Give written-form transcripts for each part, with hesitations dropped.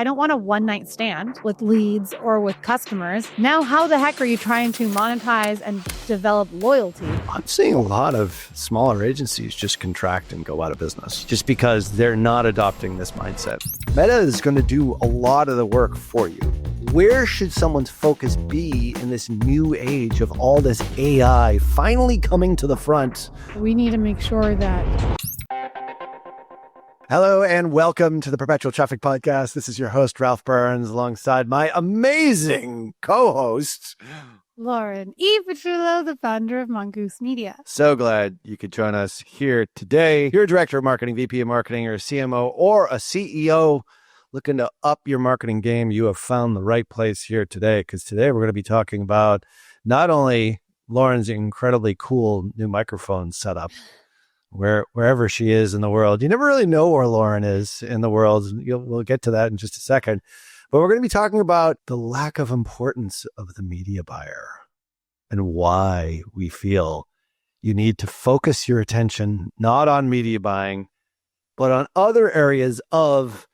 I don't want a one-night stand with leads or with customers. Now, how the heck are you trying to monetize and develop loyalty? I'm seeing a lot of smaller agencies just contract and go out of business just because they're not adopting this mindset. Meta is going to do a lot of the work for you. Where should someone's focus be in this new age of all this AI finally coming to the front? We need to make sure that... Hello and welcome to the Perpetual Traffic Podcast. This is your host, Ralph Burns, alongside my amazing co-host, Lauren E. Petrillo, the founder of Mongoose Media. So glad you could join us here today. You're a director of marketing, VP of marketing, or a CMO, or a CEO looking to up your marketing game. You have found the right place here today, because today we're going to be talking about not only Lauren's incredibly cool new microphone setup, wherever she is in the world. You never really know where Lauren is in the world. We'll get to that in just a second. But we're going to be talking about the lack of importance of the media buyer and why we feel you need to focus your attention not on media buying, but on other areas of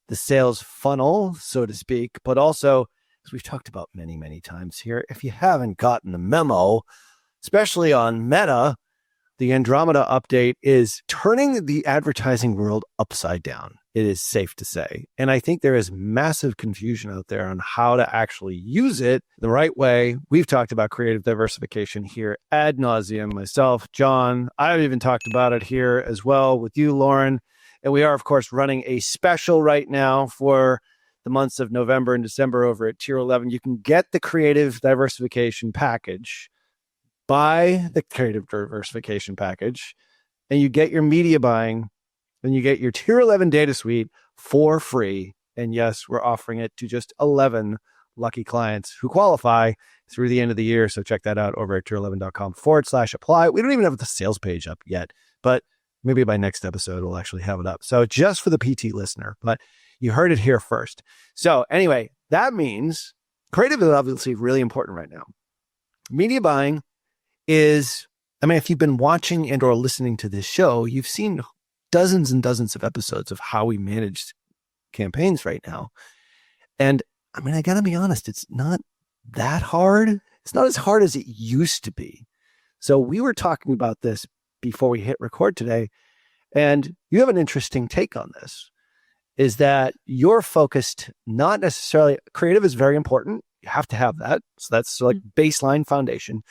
the sales funnel, so to speak. But also, as we've talked about many, many times here, if you haven't gotten the memo, especially on Meta, the Andromeda update is turning the advertising world upside down. It is safe to say. And I think there is massive confusion out there on how to actually use it the right way. We've talked about creative diversification here ad nauseum. Myself, John, I've even talked about it here as well with you, Lauren. And we are, of course, running a special right now for the months of November and December over at Tier 11. You can get the creative diversification package. Buy the creative diversification package, and you get your media buying, and you get your Tier 11 data suite for free. And yes, we're offering it to just 11 lucky clients who qualify through the end of the year. So check that out over at tier11.com/apply. We don't even have the sales page up yet, but maybe by next episode, we'll actually have it up. So just for the PT listener, but you heard it here first. So anyway, that means creative is obviously really important right now. Media buying is, if you've been watching and or listening to this show, you've seen dozens and dozens of episodes of how we manage campaigns right now. And I got to be honest, it's not that hard. It's not as hard as it used to be. So we were talking about this before we hit record today, and you have an interesting take on this, is that you're focused not necessarily, creative is very important. You have to have that. So that's like baseline foundation,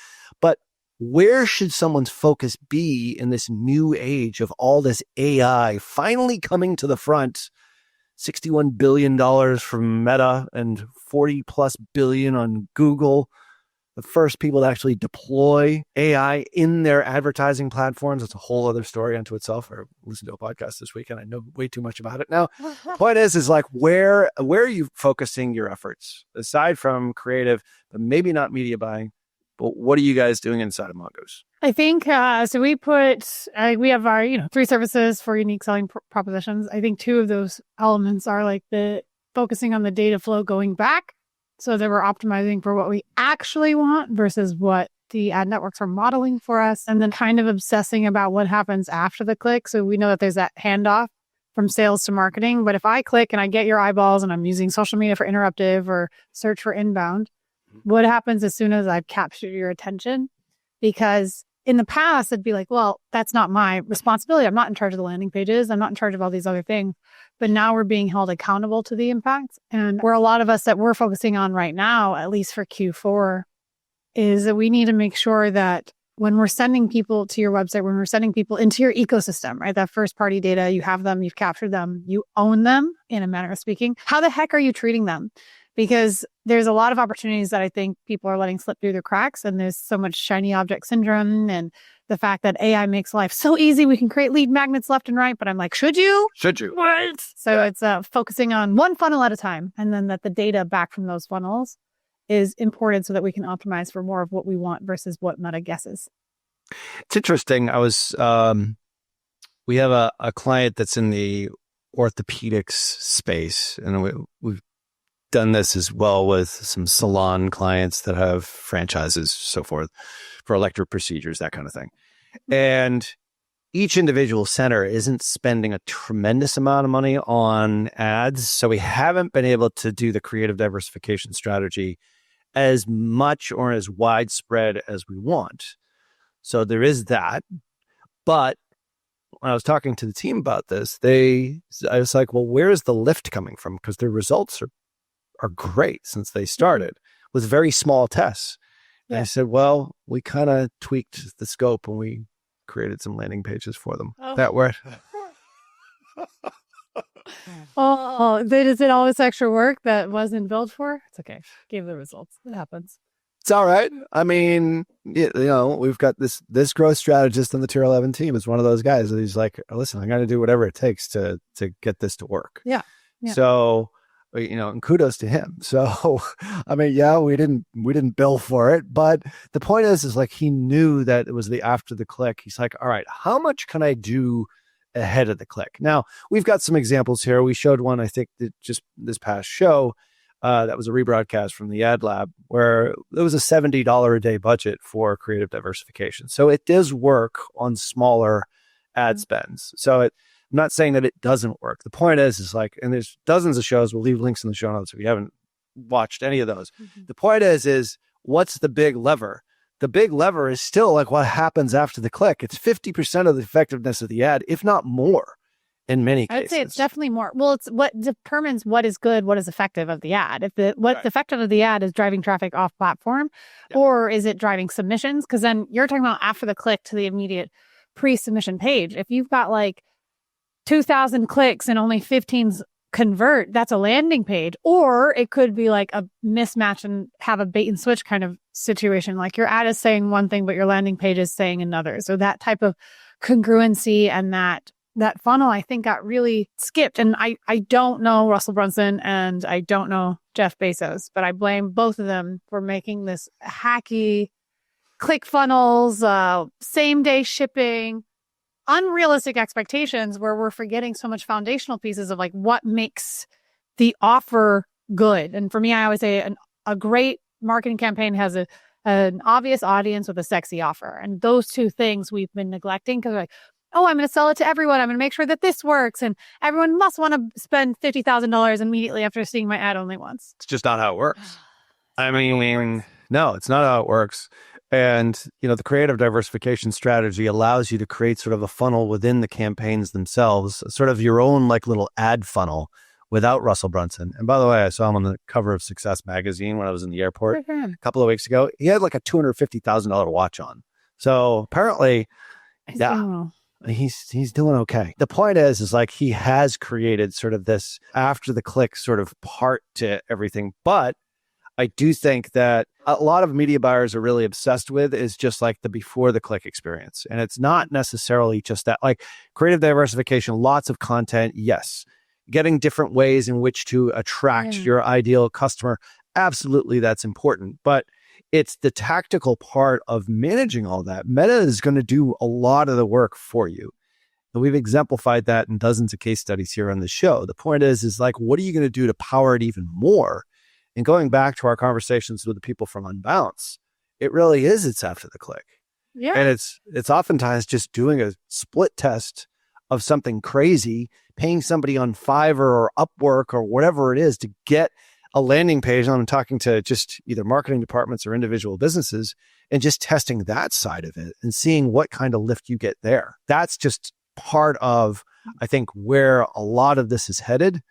but where should someone's focus be in this new age of all this AI finally coming to the front? $61 billion from Meta and 40 plus billion on Google. The first people to actually deploy AI in their advertising platforms. It's a whole other story unto itself. I listened to a podcast this weekend. I know way too much about it now. Point is like, where are you focusing your efforts aside from creative, but maybe not media buying? But what are you guys doing inside of Mongoose? I think, so we have our, 3 services for unique selling propositions. I think 2 of those elements are like the focusing on the data flow going back, so that we're optimizing for what we actually want versus what the ad networks are modeling for us. And then kind of obsessing about what happens after the click. So we know that there's that handoff from sales to marketing. But if I click and I get your eyeballs and I'm using social media for interruptive or search for inbound, what happens as soon as I've captured your attention? Because in the past, it'd be like, well, that's not my responsibility. I'm not in charge of the landing pages. I'm not in charge of all these other things. But now we're being held accountable to the impact. And where a lot of us that we're focusing on right now, at least for Q4, is that we need to make sure that when we're sending people to your website, when we're sending people into your ecosystem, right? That first party data, you have them, you've captured them, you own them in a manner of speaking. How the heck are you treating them? Because there's a lot of opportunities that I think people are letting slip through the cracks. And there's so much shiny object syndrome and the fact that AI makes life so easy. We can create lead magnets left and right. But I'm like, should you? Should you? What? So it's focusing on one funnel at a time. And then that the data back from those funnels is important so that we can optimize for more of what we want versus what Meta guesses. It's interesting. I was, we have a client that's in the orthopedics space, and we've done this as well with some salon clients that have franchises, so forth, for elective procedures, that kind of thing. And each individual center isn't spending a tremendous amount of money on ads. So we haven't been able to do the creative diversification strategy as much or as widespread as we want. So there is that. But when I was talking to the team about this, I was like, well, where is the lift coming from? Because their results are great since they started with very small tests. Yeah. And I said, well, we kind of tweaked the scope and we created some landing pages for them. That worked. Is it always extra work that wasn't billed for? It's okay. Gave the results. It happens. It's all right. I mean, we've got this growth strategist on the Tier 11 team is one of those guys. He's like, listen, I got to do whatever it takes to get this to work. Yeah. So, and kudos to him. So, I mean, yeah, we didn't bill for it, but the point is like he knew that it was the after the click. He's like, all right, how much can I do ahead of the click? Now, we've got some examples here. We showed one, I think, that just this past show. That was a rebroadcast from the Ad Lab where there was a $70 a day budget for creative diversification. So it does work on smaller ad spends. So I'm not saying that it doesn't work. The point is like, and there's dozens of shows. We'll leave links in the show notes if you haven't watched any of those. Mm-hmm. The point is what's the big lever? The big lever is still like what happens after the click. It's 50% of the effectiveness of the ad, if not more. In many cases. I'd say it's definitely more. Well, it's what determines what is good, what is effective of the ad. If what's effective of the ad is driving traffic off platform, or is it driving submissions? Because then you're talking about after the click to the immediate pre-submission page. If you've got like 2,000 clicks and only 15 convert, that's a landing page. Or it could be like a mismatch and have a bait and switch kind of situation. Like your ad is saying one thing, but your landing page is saying another. So that type of congruency and that funnel, I think, got really skipped. And I don't know Russell Brunson and I don't know Jeff Bezos, but I blame both of them for making this hacky click funnels, same day shipping, unrealistic expectations where we're forgetting so much foundational pieces of like what makes the offer good. And for me, I always say a great marketing campaign has an obvious audience with a sexy offer. And those two things we've been neglecting because we're like, oh, I'm going to sell it to everyone. I'm going to make sure that this works. And everyone must want to spend $50,000 immediately after seeing my ad only once. It's just not how it works. I mean, no, it's not how it works. And, the creative diversification strategy allows you to create sort of a funnel within the campaigns themselves, sort of your own like little ad funnel without Russell Brunson. And by the way, I saw him on the cover of Success magazine when I was in the airport a couple of weeks ago. He had like a $250,000 watch on. So apparently, he's doing okay. The point is like he has created sort of this after the click sort of part to everything. But I do think that a lot of media buyers are really obsessed with is just like the before the click experience. And it's not necessarily just that, like creative diversification, lots of content. Yes. Getting different ways in which to attract your ideal customer. Absolutely. That's important. But it's the tactical part of managing all that. Meta is going to do a lot of the work for you. And we've exemplified that in dozens of case studies here on the show. The point is like, what are you going to do to power it even more? And going back to our conversations with the people from Unbounce, it really is, it's after the click. Yeah. And it's oftentimes just doing a split test of something crazy, paying somebody on Fiverr or Upwork or whatever it is to get a landing page. I'm talking to just either marketing departments or individual businesses and just testing that side of it and seeing what kind of lift you get there. That's just part of, I think, where a lot of this is headed.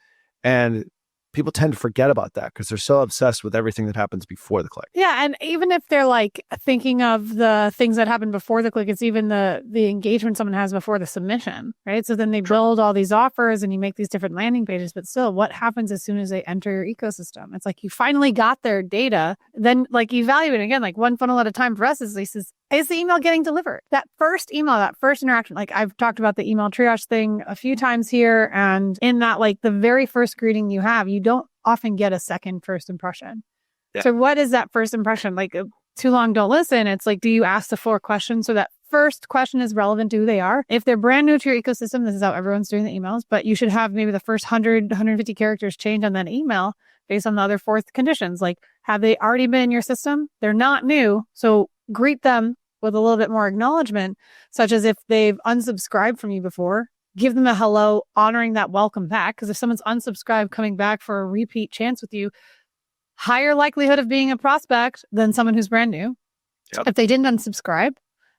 And people tend to forget about that because they're so obsessed with everything that happens before the click. Yeah. And even if they're like thinking of the things that happen before the click, it's even the engagement someone has before the submission, right? So then they build all these offers and you make these different landing pages, but still what happens as soon as they enter your ecosystem? It's like you finally got their data, then like evaluate again, like one funnel at a time for us is the email getting delivered? That first email, that first interaction, like I've talked about the email triage thing a few times here. And in that, like the very first greeting you have, you don't often get a second first impression. Yeah. So what is that first impression? Like too long, don't listen. It's like, do you ask the 4 questions? So that first question is relevant to who they are. If they're brand new to your ecosystem, this is how everyone's doing the emails, but you should have maybe the first 100, 150 characters change on that email based on the other 4 conditions. Like, have they already been in your system? They're not new. So greet them with a little bit more acknowledgement, such as if they've unsubscribed from you before, give them a hello, honoring that welcome back. Because if someone's unsubscribed, coming back for a repeat chance with you, higher likelihood of being a prospect than someone who's brand new. Yep. If they didn't unsubscribe,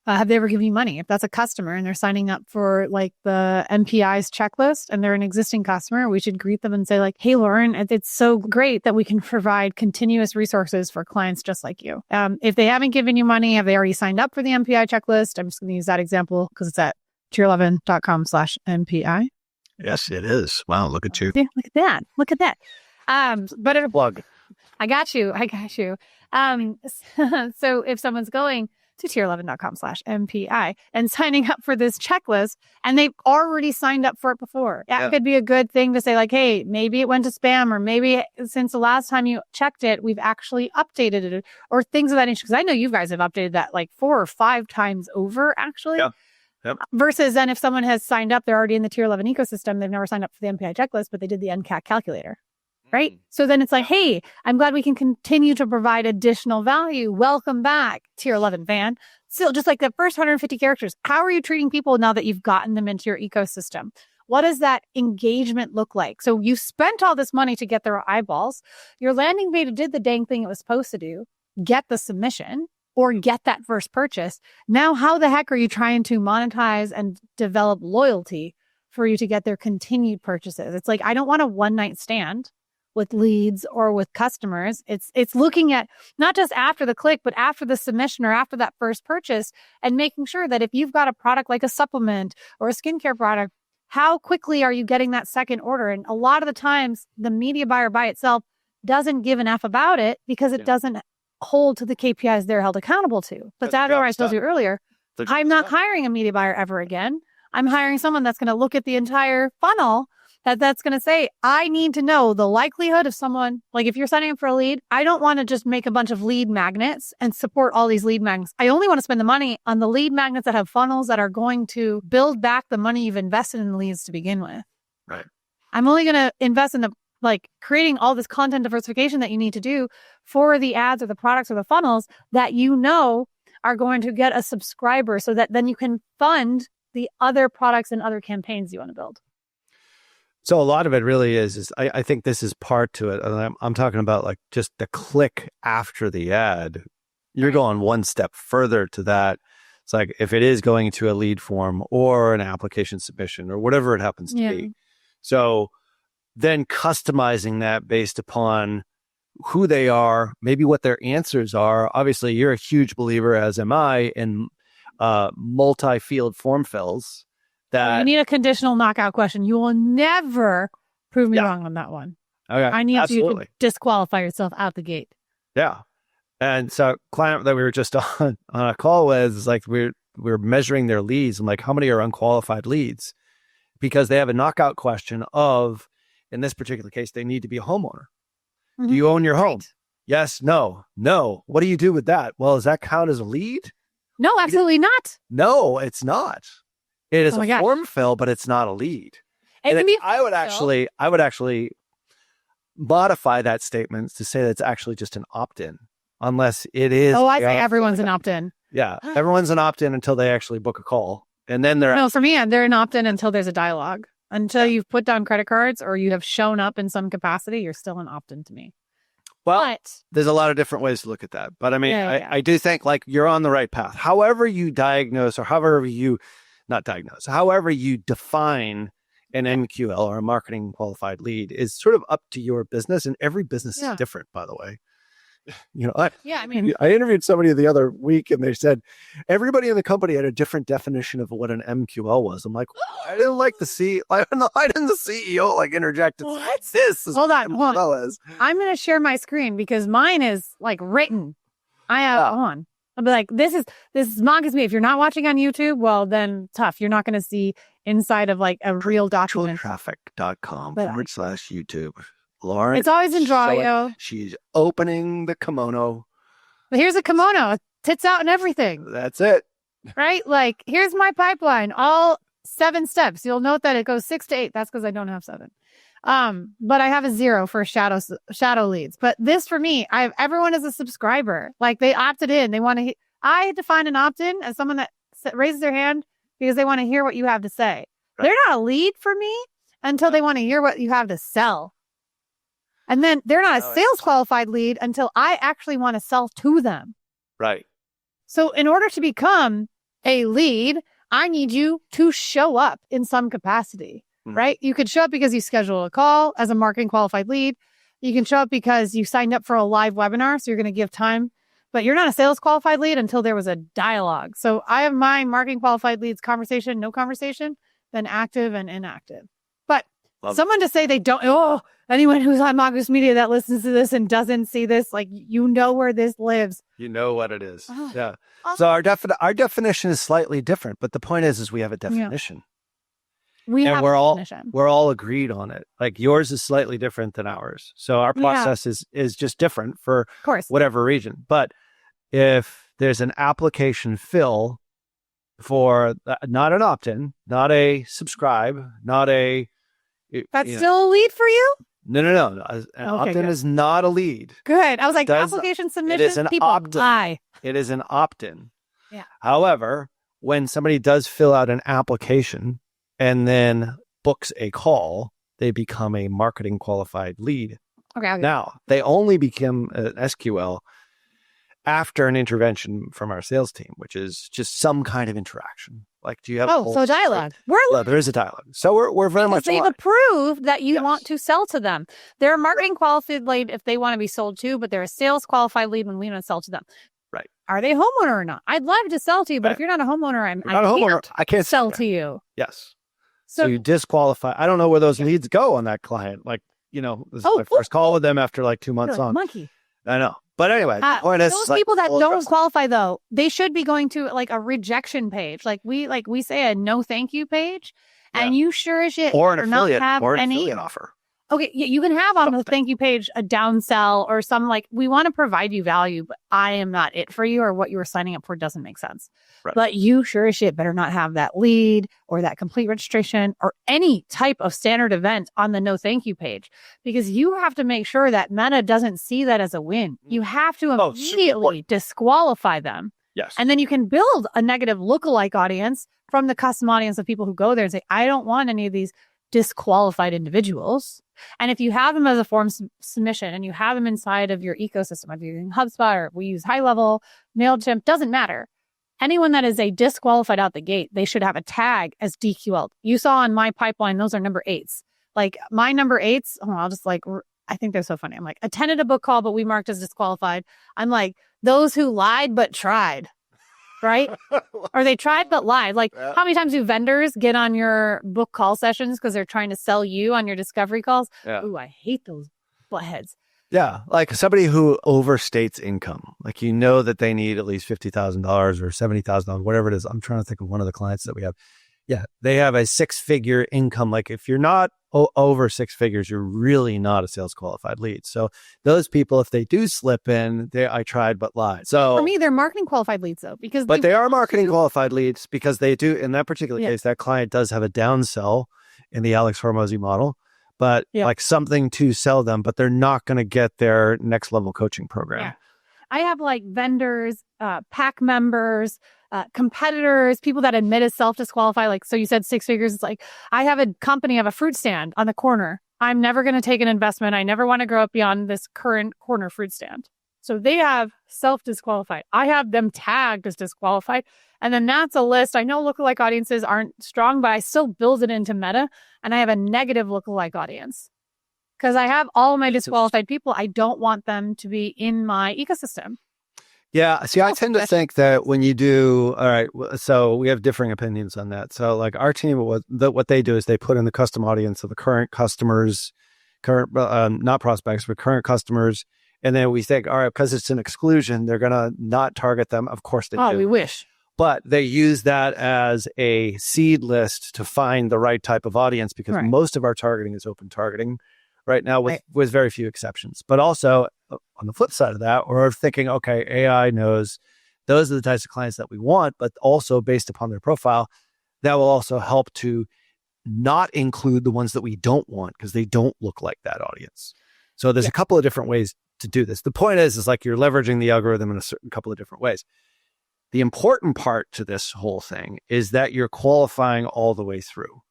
have they ever given you money? If that's a customer and they're signing up for like the MPI's checklist and they're an existing customer, we should greet them and say like, hey, Lauren, it's so great that we can provide continuous resources for clients just like you. If they haven't given you money, have they already signed up for the MPI checklist? I'm just going to use that example because it's at tier11.com/MPI. Yes, it is. Wow, look at you. Yeah, look at that. But a plug. I got you. So if someone's going to tier11.com/MPI and signing up for this checklist and they've already signed up for it before, that could be a good thing to say like, hey, maybe it went to spam, or maybe since the last time you checked it, we've actually updated it, or things of that nature. Because I know you guys have updated that like 4 or 5 times over actually. Yeah. Yep. Versus then if someone has signed up, they're already in the tier 11 ecosystem, they've never signed up for the MPI checklist, but they did the NCAC calculator. Right? So then it's like, hey, I'm glad we can continue to provide additional value. Welcome back, tier 11 fan. Still, just like the first 150 characters, how are you treating people now that you've gotten them into your ecosystem? What does that engagement look like? So you spent all this money to get their eyeballs. Your landing page did the dang thing it was supposed to do, get the submission or get that first purchase. Now, how the heck are you trying to monetize and develop loyalty for you to get their continued purchases? It's like, I don't want a one-night stand with leads or with customers. It's looking at not just after the click, but after the submission or after that first purchase, and making sure that if you've got a product like a supplement or a skincare product, how quickly are you getting that second order? And a lot of the times the media buyer by itself doesn't give an F about it because it doesn't hold to the KPIs they're held accountable to. But that's what I told you earlier. I'm not hiring a media buyer ever again. I'm hiring someone that's going to look at the entire funnel that's going to say, I need to know the likelihood of someone, like if you're signing up for a lead, I don't want to just make a bunch of lead magnets and support all these lead magnets. I only want to spend the money on the lead magnets that have funnels that are going to build back the money you've invested in leads to begin with. Right. I'm only going to invest in the creating all this content diversification that you need to do for the ads or the products or the funnels that you know are going to get a subscriber, so that then you can fund the other products and other campaigns you want to build. So a lot of it really is I think this is part to it. And I'm talking about like just the click after the ad. You're going one step further to that. It's like if it is going to a lead form or an application submission or whatever it happens to be. So then customizing that based upon who they are, maybe what their answers are. Obviously, you're a huge believer, as am I, in multi-field form fills. That you need a conditional knockout question. You will never prove me wrong on that one. Okay, I need you to disqualify yourself out the gate. Yeah. And so client that we were just on a call with is like we're measuring their leads. I'm like, how many are unqualified leads? Because they have a knockout question of, in this particular case, they need to be a homeowner. Mm-hmm. Do you own your home? Right. Yes, no. What do you do with that? Well, does that count as a lead? No, absolutely not. No, it's not. It is a form fill, but it's not a lead. I would actually modify that statement to say that it's actually just an opt-in, unless it is. Oh, I think everyone's an opt-in. Yeah, everyone's an opt-in until they actually book a call, and then they're no. For me, they're an opt-in until there's a dialogue. Until you've put down credit cards or you have shown up in some capacity, you're still an opt-in to me. Well, there's a lot of different ways to look at that, but I mean, I do think like you're on the right path. However you diagnose, or however you define an MQL or a marketing qualified lead is sort of up to your business, and every business is different, by the way. I interviewed somebody the other week and they said everybody in the company had a different definition of what an MQL was. I'm like, I didn't like why didn't the CEO like interject? What? Hold on. I'm going to share my screen because mine is like written. I have on. I'll be like, this is mongoose me. If you're not watching on YouTube, well, then tough. You're not going to see inside of like a real document. Traffic.com/YouTube. Lauren, it's always in Drawio. She's opening the kimono. But here's a kimono, tits out and everything. That's it. Right? Like, here's my pipeline, all 7 steps. You'll note that it goes 6 to 8. That's because I don't have 7. But I have a 0 for shadow leads. But this for me, everyone is a subscriber. Like they opted in. They want to I define an opt-in as someone that raises their hand because they want to hear what you have to say. Right. They're not a lead for me until they want to hear what you have to sell. And then they're not a sales qualified lead until I actually want to sell to them. Right. So in order to become a lead, I need you to show up in some capacity, right? You could show up because you schedule a call as a marketing qualified lead. You can show up because you signed up for a live webinar, so you're going to give time. But you're not a sales qualified lead until there was a dialogue. So I have my marketing qualified leads conversation, no conversation, then active and inactive. But someone to say they don't, anyone who's on Mongoose Media that listens to this and doesn't see this, like, you know where this lives. You know what it is. Yeah. So our definition is slightly different, but the point is we have a definition. Yeah. We're all agreed on it. Like yours is slightly different than ours. So our process is just different for whatever region. But if there's an application fill for not an opt-in, not a subscribe, not a... That's still a lead for you? No. An opt-in is not a lead. Good. I was like, application submission, people lie. It is an opt-in. Yeah. However, when somebody does fill out an application and then books a call, they become a marketing qualified lead. Okay. Now, they only become an SQL after an intervention from our sales team, which is just some kind of interaction. Like, do you have so dialogue? There is a dialogue. So we're very much they've aligned. approved that you want to sell to them. They're a marketing qualified lead if they want to be sold to, but they're a sales qualified lead when we want to sell to them. Right. Are they a homeowner or not? I'd love to sell to you, but if you're not a homeowner, I can't sell to you. Yes. So you disqualify. I don't know where those leads go on that client. Like, this is my first call with them after like 2 months on. Monkey. I know. But anyway, the point is, those people that don't qualify, though, they should be going to like a rejection page. Like we say a no thank you page, and you sure as shit or an affiliate any offer. Okay, you can have on the thank you page a downsell or some like, we want to provide you value, but I am not it for you, or what you were signing up for doesn't make sense. Right. But you sure as shit better not have that lead or that complete registration or any type of standard event on the no thank you page, because you have to make sure that Meta doesn't see that as a win. You have to immediately disqualify them. Yes. And then you can build a negative lookalike audience from the custom audience of people who go there and say, I don't want any of these disqualified individuals. And if you have them as a form submission and you have them inside of your ecosystem, whether you're using HubSpot or we use High Level, MailChimp, doesn't matter. Anyone that is a disqualified out the gate, they should have a tag as DQL. You saw on my pipeline, those are number 8s. Like my number 8s, I think they're so funny. I'm like, attended a book call, but we marked as disqualified. I'm like, those who lied but tried. Right? Or they tried but lied. Like, how many times do vendors get on your book call sessions because they're trying to sell you on your discovery calls? Yeah. Ooh, I hate those buttheads. Yeah, like somebody who overstates income. Like, that they need at least $50,000 or $70,000, whatever it is. I'm trying to think of one of the clients that we have. Yeah, they have a 6-figure income. Like, if you're not over 6 figures, you're really not a sales qualified lead. So those people, if they do slip in, I tried but lied. So for me, they're marketing qualified leads though, but they are marketing qualified leads because they do, in that particular case, that client does have a downsell in the Alex Hormozy model, but like something to sell them, but they're not going to get their next level coaching program. Yeah. I have like vendors, pack members, competitors, people that admit as self-disqualify. Like, so you said 6 figures. It's like, I have a company, I have a fruit stand on the corner. I'm never going to take an investment. I never want to grow up beyond this current corner fruit stand. So they have self-disqualified. I have them tagged as disqualified. And then that's a list. I know lookalike audiences aren't strong, but I still build it into Meta. And I have a negative lookalike audience. Because I have all of my disqualified people. I don't want them to be in my ecosystem. Yeah. See, I tend to think that when you do, all right, so we have differing opinions on that. So like our team, what they do is they put in the custom audience of the current customers, not prospects, but current customers. And then we think, all right, because it's an exclusion, they're going to not target them. Of course they do. Oh, we wish. But they use that as a seed list to find the right type of audience because most of our targeting is open targeting right now with very few exceptions. But also on the flip side of that, we're thinking, okay, AI knows those are the types of clients that we want, but also based upon their profile, that will also help to not include the ones that we don't want because they don't look like that audience. So there's a couple of different ways to do this. The point is like you're leveraging the algorithm in a certain couple of different ways. The important part to this whole thing is that you're qualifying all the way through.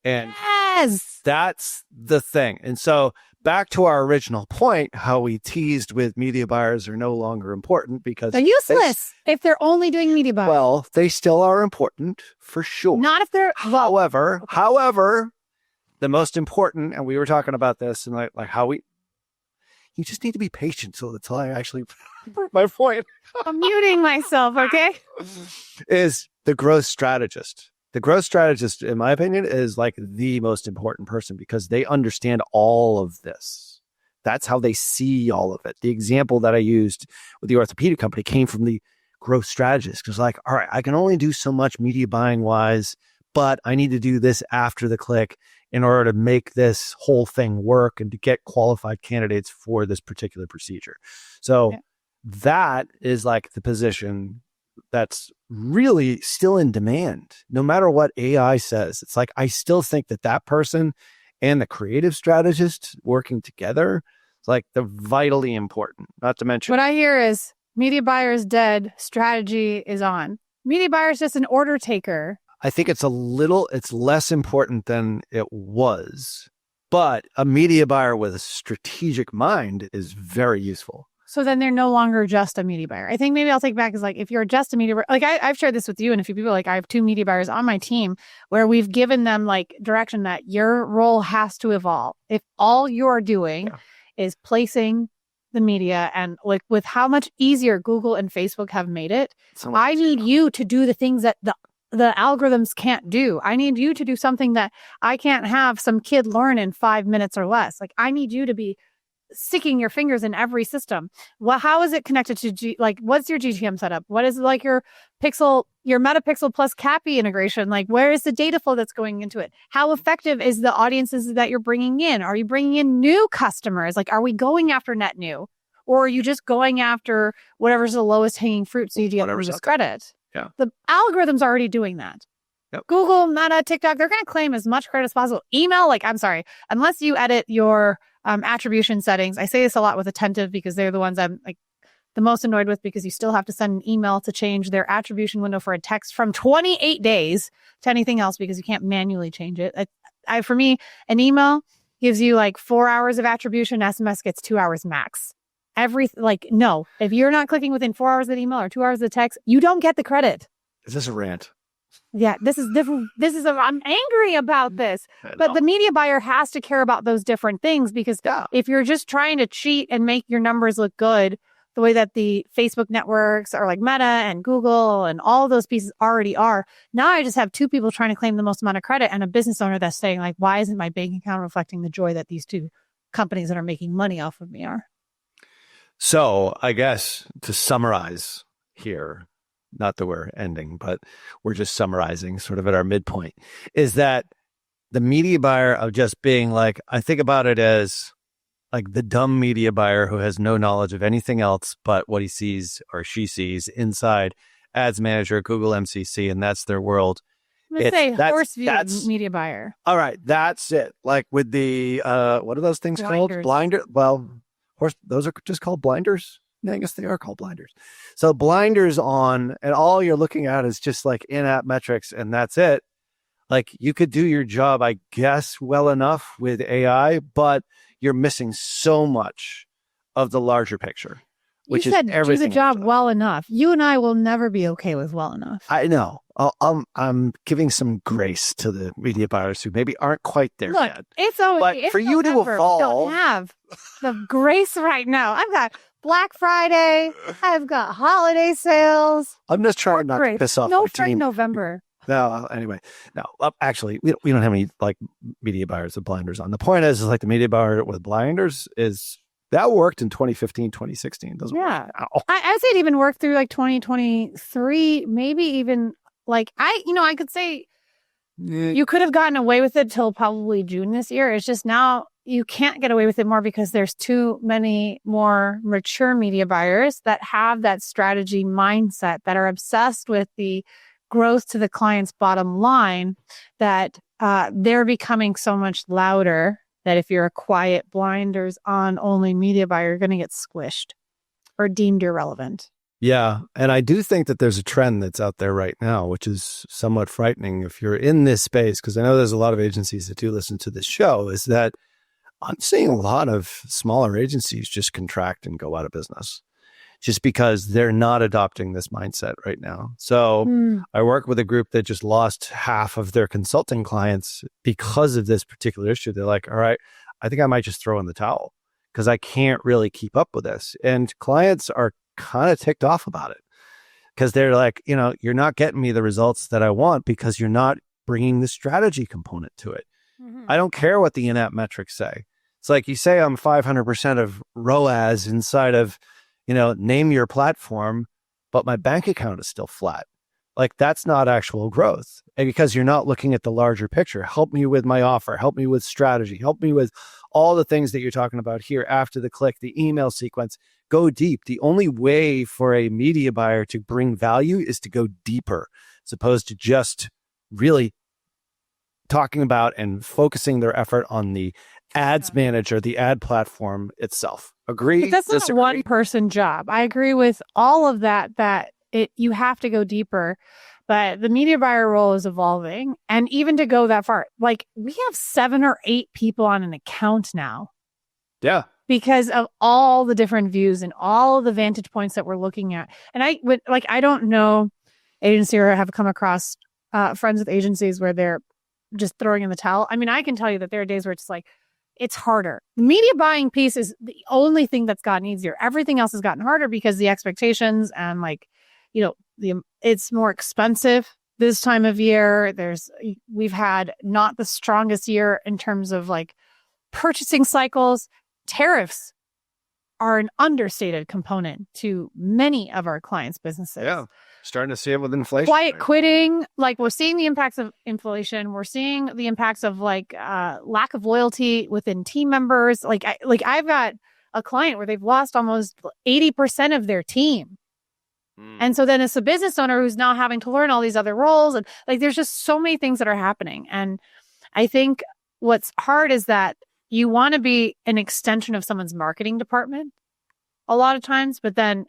And Yes. that's the thing. And so back to our original point, how we teased with media buyers are no longer important because They're useless if they're only doing media buyers. Well, they still are important for sure. Not if they're However, the most important, and we were talking about this and like how you just need to be patient until I actually my point. I'm muting myself, okay? Is the growth strategist. The growth strategist, in my opinion, is like the most important person because they understand all of this. That's how they see all of it. The example that I used with the orthopedic company came from the growth strategist because like, all right, I can only do so much media buying wise, but I need to do this after the click in order to make this whole thing work and to get qualified candidates for this particular procedure. So that is like the position that's really still in demand. No matter what AI says, it's like, I still think that person and the creative strategist working together is like they're vitally important, not to mention. What I hear is media buyer is dead. Strategy is on. Media buyer is just an order taker. I think it's less important than it was, but a media buyer with a strategic mind is very useful. So then they're no longer just a media buyer. I think maybe I'll take back is like, if you're just a media buyer, like I've shared this with you and a few people, like I have 2 media buyers on my team where we've given them like direction that your role has to evolve. If all you're doing is placing the media and like with how much easier Google and Facebook have made it, I need you to do the things that the algorithms can't do. I need you to do something that I can't have some kid learn in 5 minutes or less. Like I need you to be sticking your fingers in every system. Well, how is it connected to what's your GTM setup? What is like your Meta Pixel plus CAPI integration? Like where is the data flow that's going into it? How effective is the audiences that you're bringing in? Are you bringing in new customers? Like, are we going after net new? Or are you just going after whatever's the lowest hanging fruit so you get the most credit? Yeah. The algorithm's already doing that. Yep. Google, Meta, TikTok, they're going to claim as much credit as possible. Email, I'm sorry, unless you edit your attribution settings. I say this a lot with Attentive because they're the ones I'm like the most annoyed with because you still have to send an email to change their attribution window for a text from 28 days to anything else because you can't manually change it. For me, an email gives you 4 hours of attribution. SMS gets 2 hours max. No, if you're not clicking within 4 hours of the email or 2 hours of the text, you don't get the credit. Is this a rant? Yeah, this is different. I'm angry about this. But the media buyer has to care about those different things because if you're just trying to cheat and make your numbers look good, the way that the Facebook networks are like Meta and Google and all those pieces already are, now I just have 2 people trying to claim the most amount of credit and a business owner that's saying why isn't my bank account reflecting the joy that these 2 companies that are making money off of me are? So I guess to summarize here, not that we're ending, but we're just summarizing sort of at our midpoint, is that the media buyer of just being I think about it as the dumb media buyer who has no knowledge of anything else but what he sees or she sees inside Ads Manager, Google MCC, and that's their world. Let's say horse view media buyer. All right, that's it. With the, what are those things called? Blinder? Well, those are just called blinders. I guess they are called blinders. So blinders on, and all you're looking at is just in-app metrics, and that's it. You could do your job, I guess, well enough with AI, but you're missing so much of the larger picture, which is everything. Do the job well enough. You and I will never be okay with well enough. I know. I'm giving some grace to the media buyers who maybe aren't quite there yet. It's for you to evolve, don't have the grace right now. I've got Black Friday. I've got holiday sales. I'm just trying not to piss off my team. November. No, anyway, no. Actually, we don't have any media buyers with blinders on. The point is the media buyer with blinders is that worked in 2015, 2016. Doesn't work now. I'd say it even worked through 2023, maybe even I could say you could have gotten away with it till probably June this year. It's just now you can't get away with it more because there's too many more mature media buyers that have that strategy mindset, that are obsessed with the growth to the client's bottom line, that they're becoming so much louder that if you're a quiet blinders on only media buyer, you're going to get squished or deemed irrelevant. Yeah. And I do think that there's a trend that's out there right now, which is somewhat frightening if you're in this space, because I know there's a lot of agencies that do listen to this show, is that I'm seeing a lot of smaller agencies just contract and go out of business just because they're not adopting this mindset right now. So I work with a group that just lost half of their consulting clients because of this particular issue. They're like, all right, I think I might just throw in the towel because I can't really keep up with this. And clients are kind of ticked off about it because they're like, you're not getting me the results that I want because you're not bringing the strategy component to it. I don't care what the in-app metrics say. It's like you say I'm 500% of ROAS inside of, name your platform, but my bank account is still flat. Like that's not actual growth. And because you're not looking at the larger picture. Help me with my offer, help me with strategy, help me with all the things that you're talking about here after the click, the email sequence. Go deep. The only way for a media buyer to bring value is to go deeper, as opposed to just really talking about and focusing their effort on the ads manager, the ad platform itself. Agree? But that's not a one-person job. I agree with all of that you have to go deeper. But the media buyer role is evolving. And even to go that far, like we have 7 or 8 people on an account now. Yeah. Because of all the different views and all the vantage points that we're looking at. And I don't know agency or have come across friends with agencies where they're just throwing in the towel. I mean, I can tell you that there are days where it's like, it's harder. The media buying piece is the only thing that's gotten easier. Everything else has gotten harder because the expectations and it's more expensive this time of year. We've had not the strongest year in terms of like purchasing cycles. Tariffs are an understated component to many of our clients' businesses. Yeah. Starting to see it with inflation. Quiet quitting, like we're seeing the impacts of inflation. We're seeing the impacts of lack of loyalty within team members. I've got a client where they've lost almost 80% of their team. And so then it's a business owner who's now having to learn all these other roles. And there's just so many things that are happening. And I think what's hard is that you want to be an extension of someone's marketing department a lot of times, but then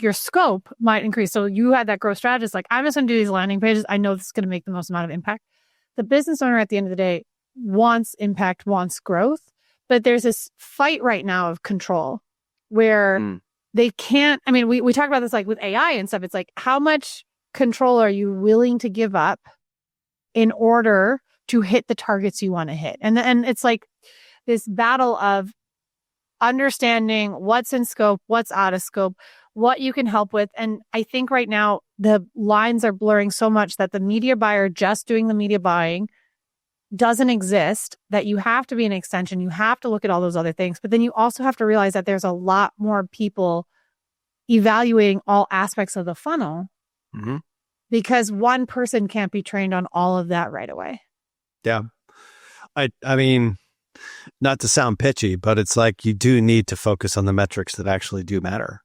your scope might increase. So you had that growth strategist, I'm just going to do these landing pages. I know this is going to make the most amount of impact. The business owner at the end of the day wants impact, wants growth, but there's this fight right now of control where they can't, we talk about this with AI and stuff. It's how much control are you willing to give up in order to hit the targets you want to hit? And it's this battle of understanding what's in scope, what's out of scope, what you can help with. And I think right now the lines are blurring so much that the media buyer just doing the media buying doesn't exist, that you have to be an extension. You have to look at all those other things. But then you also have to realize that there's a lot more people evaluating all aspects of the funnel because one person can't be trained on all of that right away. Yeah. I mean, not to sound pitchy, but it's you do need to focus on the metrics that actually do matter.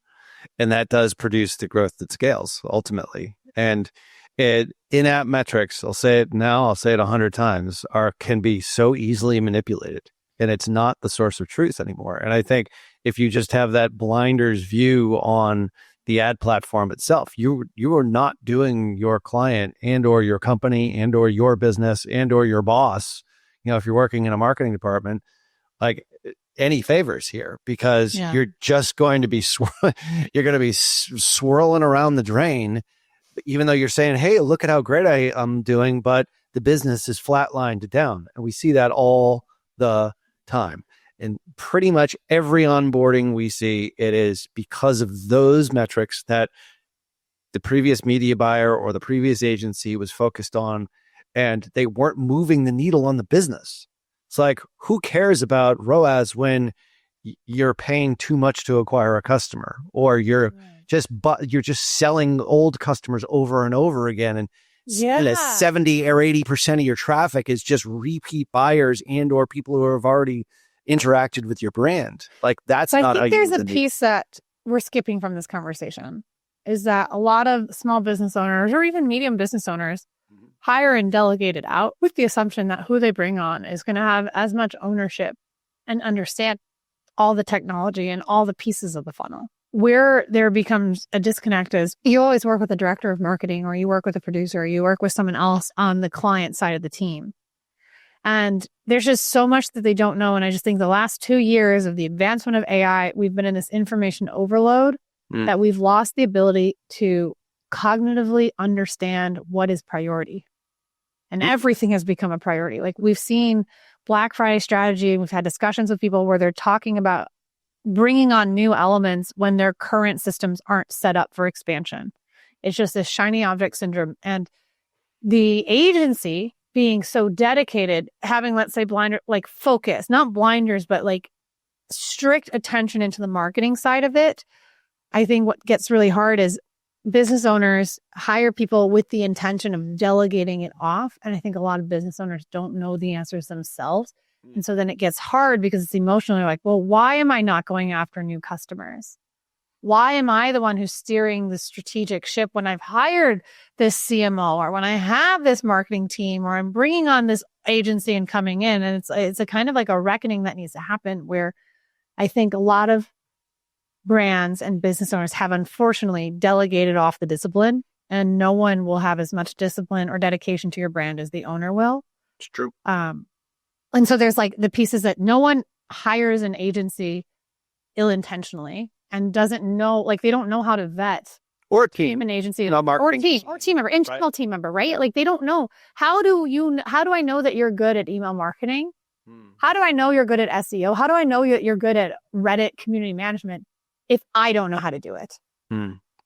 And that does produce the growth that scales ultimately. And in-app metrics, I'll say it now, I'll say it 100 times, can be so easily manipulated. And it's not the source of truth anymore. And I think if you just have that blinders view on the ad platform itself, you are not doing your client and or your company and or your business and or your boss, if you're working in a marketing department, any favors here, because you're just going to be swirling around the drain, even though you're saying, hey, look at how great I'm doing, but the business is flatlined down. And we see that all the time. And pretty much every onboarding we see, it is because of those metrics that the previous media buyer or the previous agency was focused on, and they weren't moving the needle on the business. It's who cares about ROAS when you're paying too much to acquire a customer, or you're just selling old customers over and over again, and 70 or 80% of your traffic is just repeat buyers and or people who have already interacted with your brand. That's so not. I think there's a piece that we're skipping from this conversation, is that a lot of small business owners or even medium business owners hire and delegate it out with the assumption that who they bring on is going to have as much ownership and understand all the technology and all the pieces of the funnel. where there becomes a disconnect is you always work with a director of marketing, or you work with a producer, or you work with someone else on the client side of the team. And there's just so much that they don't know. And I just think the last 2 years of the advancement of AI, we've been in this information overload that we've lost the ability to cognitively understand what is priority. And everything has become a priority. Like we've seen Black Friday strategy, we've had discussions with people where they're talking about bringing on new elements when their current systems aren't set up for expansion. It's just this shiny object syndrome. And the agency being so dedicated, having, let's say, focus, not blinders, but like strict attention into the marketing side of it. I think what gets really hard is business owners hire people with the intention of delegating it off. And I think a lot of business owners don't know the answers themselves. And so then it gets hard because it's emotionally like, well, why am I not going after new customers? Why am I the one who's steering the strategic ship when I've hired this CMO, or when I have this marketing team, or I'm bringing on this agency and coming in? And it's a kind of like a reckoning that needs to happen, where I think a lot of brands and business owners have unfortunately delegated off the discipline, and no one will have as much discipline or dedication to your brand as the owner will. It's true. And so there's like the pieces that no one hires an agency ill-intentionally and doesn't know, like they don't know how to vet Or a team. an agency, marketing or team member, internal team member, right? Like they don't know. How do I know that you're good at email marketing? How do I know you're good at SEO? How do I know you're good at Reddit community management if I don't know how to do it?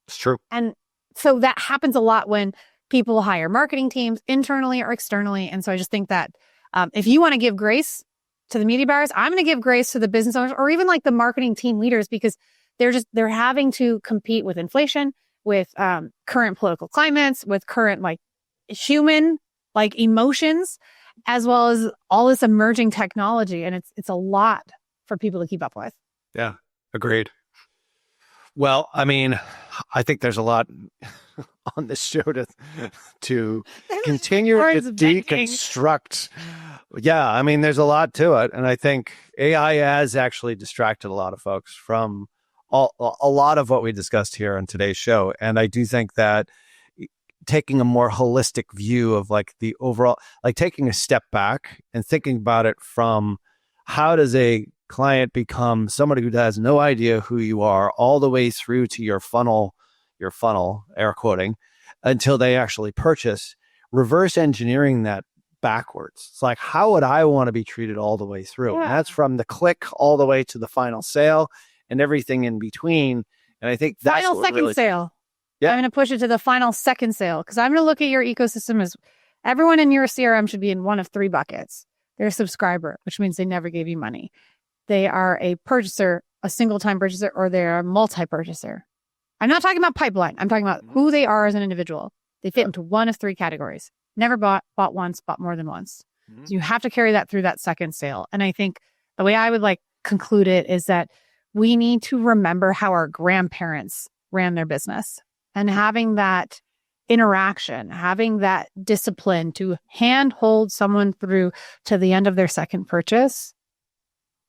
It's true. And so that happens a lot when people hire marketing teams internally or externally. And so I just think that if you want to give grace to the media buyers, I'm going to give grace to the business owners, or even like the marketing team leaders, because they're having to compete with inflation, with current political climates, with current like human like emotions, as well as all this emerging technology. And it's a lot for people to keep up with. Yeah, agreed. Well, I mean, I think there's a lot on this show to continue to deconstruct. Yeah, I mean, there's a lot to it. And I think AI has actually distracted a lot of folks from a lot of what we discussed here on today's show. And I do think that taking a more holistic view of like the overall, like taking a step back and thinking about it from how does a client become somebody who has no idea who you are, all the way through to your funnel, air quoting, until they actually purchase, reverse engineering that backwards. It's like, how would I want to be treated all the way through? Yeah. And that's from the click all the way to the final sale and everything in between. And I think that's final second sale. Yeah. I'm going to push it to the final second sale, because I'm going to look at your ecosystem as everyone in your CRM should be in one of 3 buckets. They're a subscriber, which means they never gave you money. They are a purchaser, a single-time purchaser, or they're a multi-purchaser. I'm not talking about pipeline. I'm talking about who they are as an individual. They fit into one of 3 categories. Never bought once, bought more than once. So you have to carry that through that second sale. And I think the way I would like conclude it is that we need to remember how our grandparents ran their business, and having that interaction, having that discipline to handhold someone through to the end of their second purchase,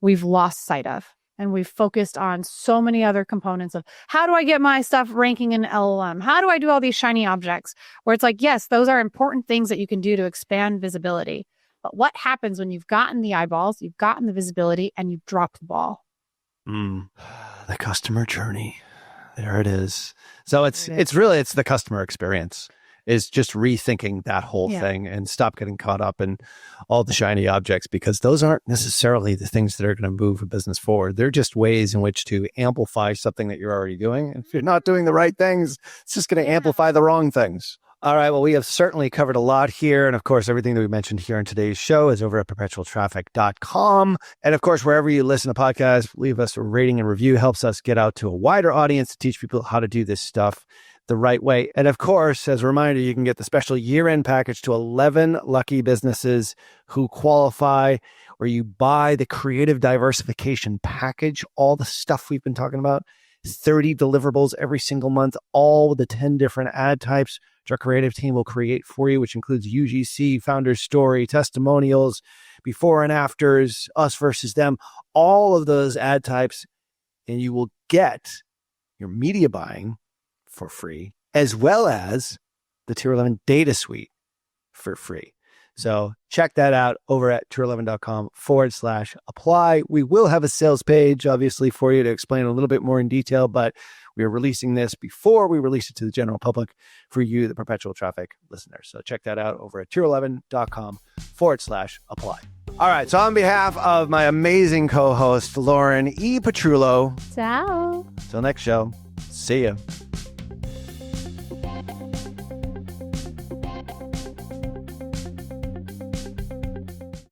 we've lost sight of. And we've focused on so many other components of how do I get my stuff ranking in LLM? How do I do all these shiny objects? Where it's like, yes, those are important things that you can do to expand visibility. But what happens when you've gotten the eyeballs, you've gotten the visibility, and you've dropped the ball? The customer journey. There it is. So it's the customer experience, is just rethinking that whole thing and stop getting caught up in all the shiny objects, because those aren't necessarily the things that are going to move a business forward. They're just ways in which to amplify something that you're already doing. And if you're not doing the right things, it's just going to amplify the wrong things. All right. Well, we have certainly covered a lot here. And of course, everything that we mentioned here in today's show is over at perpetualtraffic.com. And of course, wherever you listen to podcasts, leave us a rating and review. Helps us get out to a wider audience to teach people how to do this stuff the right way. And of course, as a reminder, you can get the special year-end package to 11 lucky businesses who qualify, where you buy the creative diversification package, all the stuff we've been talking about, 30 deliverables every single month, all with the 10 different ad types which our creative team will create for you, which includes UGC, founder's story, testimonials, before and afters, us versus them, all of those ad types. And you will get your media buying for free, as well as the Tier 11 data suite for free. So check that out over at tier11.com/apply. We will have a sales page, obviously, for you to explain a little bit more in detail, but we are releasing this before we release it to the general public for you, the perpetual traffic listeners. So check that out over at tier11.com/apply. All right. So on behalf of my amazing co-host, Lauren E. Petrullo. Ciao. Till next show. See ya.